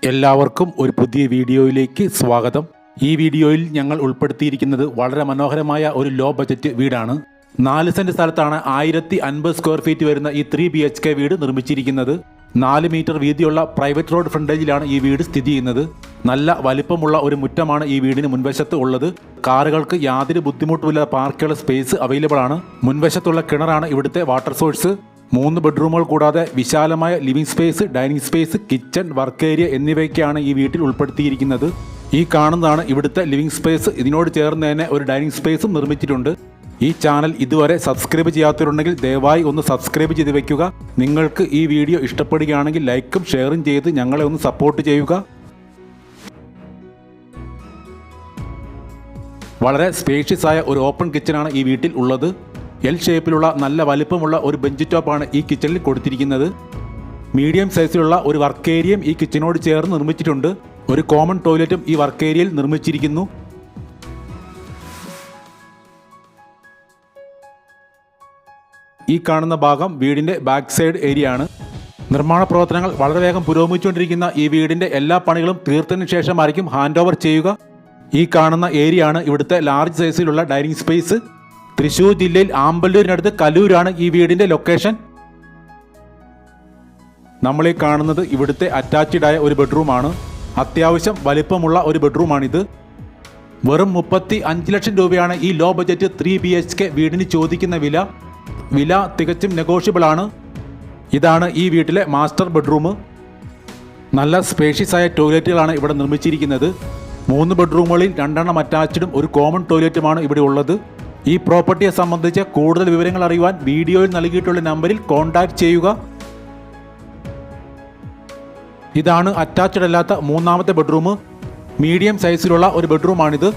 എല്ലാവർക്കും ഒരു പുതിയ വീഡിയോയിലേക്ക് സ്വാഗതം. ഈ വീഡിയോയിൽ ഞങ്ങൾ ഉൾപ്പെടുത്തിയിരിക്കുന്നത് വളരെ മനോഹരമായ ഒരു ലോ ബജറ്റ് വീടാണ്. 4 സെന്റ് സ്ഥലത്താണ് 1050 സ്ക്വയർ ഫീറ്റ് വരുന്ന ഈ 3 BHK വീട് നിർമ്മിച്ചിരിക്കുന്നത്. 4 മീറ്റർ വീതിയുള്ള പ്രൈവറ്റ് റോഡ് ഫ്രണ്ടേജിലാണ് ഈ വീട് സ്ഥിതി ചെയ്യുന്നത്. നല്ല വലിപ്പമുള്ള ഒരു മുറ്റമാണ് ഈ വീടിന് മുൻവശത്ത് ഉള്ളത്. കാറുകൾക്ക് യാതൊരു ബുദ്ധിമുട്ടുമില്ലാതെ പാർക്കുള്ള സ്പേസ് അവൈലബിൾ ആണ്. മുൻവശത്തുള്ള കിണറാണ് ഇവിടുത്തെ വാട്ടർ സോഴ്സ്. 3 ബെഡ്റൂമുകൾ കൂടാതെ വിശാലമായ living space, dining space, kitchen, work area എന്നിവയൊക്കെയാണ് ഈ വീട്ടിൽ ഉൾപ്പെടുത്തിയിരിക്കുന്നത്. ഈ കാണുന്നതാണ് ഇവിടുത്തെ ലിവിംഗ് സ്പേസ്. ഇതിനോട് ചേർന്ന് തന്നെ ഒരു ഡൈനിങ് സ്പേസും നിർമ്മിച്ചിട്ടുണ്ട്. ഈ ചാനൽ ഇതുവരെ സബ്സ്ക്രൈബ് ചെയ്യാത്തവരുണ്ടെങ്കിൽ ദയവായി ഒന്ന് സബ്സ്ക്രൈബ് ചെയ്ത് വയ്ക്കുക. നിങ്ങൾക്ക് ഈ വീഡിയോ ഇഷ്ടപ്പെടുകയാണെങ്കിൽ ലൈക്കും ഷെയറും ചെയ്ത് ഞങ്ങളെ ഒന്ന് സപ്പോർട്ട് ചെയ്യുക. വളരെ സ്പേഷ്യസ് ആയ ഒരു ഓപ്പൺ കിച്ചനാണ് ഈ വീട്ടിൽ ഉള്ളത്. എൽ ഷേപ്പിലുള്ള നല്ല വലിപ്പമുള്ള ഒരു ബെഞ്ച് ടോപ്പാണ് ഈ കിച്ചണിൽ കൊടുത്തിരിക്കുന്നത്. മീഡിയം സൈസിലുള്ള ഒരു വർക്ക് ഏരിയയും ഈ കിച്ചനോട് ചേർന്ന് നിർമ്മിച്ചിട്ടുണ്ട്. ഒരു കോമൺ ടോയ്ലറ്റും ഈ വർക്ക് ഏരിയയിൽ നിർമ്മിച്ചിരിക്കുന്നു. ഈ കാണുന്ന ഭാഗം വീടിന്റെ ബാക്ക് സൈഡ് ഏരിയ ആണ്. നിർമ്മാണ പ്രവർത്തനങ്ങൾ വളരെ വേഗം പുരോഗമിച്ചുകൊണ്ടിരിക്കുന്ന ഈ വീടിന്റെ എല്ലാ പണികളും തീർത്തതിനു ശേഷമായിരിക്കും ഹാൻഡ് ഓവർ ചെയ്യുക. ഈ കാണുന്ന ഏരിയ ആണ് ഇവിടുത്തെ ലാർജ് സൈസിലുള്ള ഡൈനിങ് സ്പേസ്. തൃശ്ശൂർ ജില്ലയിൽ ആമ്പല്ലൂരിനടുത്ത് കലൂരാണ് ഈ വീടിന്റെ ലൊക്കേഷൻ. നമ്മളീ കാണുന്നത് ഇവിടുത്തെ അറ്റാച്ച്ഡ് ആയ ഒരു ബെഡ്റൂമാണ്. അത്യാവശ്യം വലിപ്പമുള്ള ഒരു ബെഡ്റൂമാണിത്. വെറും 35 ലക്ഷം രൂപയാണ് ഈ ലോ ബജറ്റ് 3 BHK വീടിന് ചോദിക്കുന്ന വില തികച്ചും നെഗോഷ്യബിൾ ആണ്. ഇതാണ് ഈ വീട്ടിലെ മാസ്റ്റർ ബെഡ്റൂം. നല്ല സ്പേഷ്യസ് ആയ ടോയ്ലറ്റുകളാണ് ഇവിടെ നിർമ്മിച്ചിരിക്കുന്നത്. 3 ബെഡ്റൂമുകളിൽ 2 അറ്റാച്ച്ഡും ഒരു കോമൺ ടോയ്ലറ്റുമാണ് ഇവിടെ ഉള്ളത്. ഈ പ്രോപ്പർട്ടിയെ സംബന്ധിച്ച് കൂടുതൽ വിവരങ്ങൾ അറിയുവാൻ വീഡിയോയിൽ നൽകിയിട്ടുള്ള നമ്പറിൽ കോൺടാക്ട് ചെയ്യുക. ഇതാണ് അറ്റാച്ച്ഡ് അല്ലാത്ത 3ാമത്തെ ബെഡ്റൂം. മീഡിയം സൈസിലുള്ള ഒരു ബെഡ്റൂമാണിത്.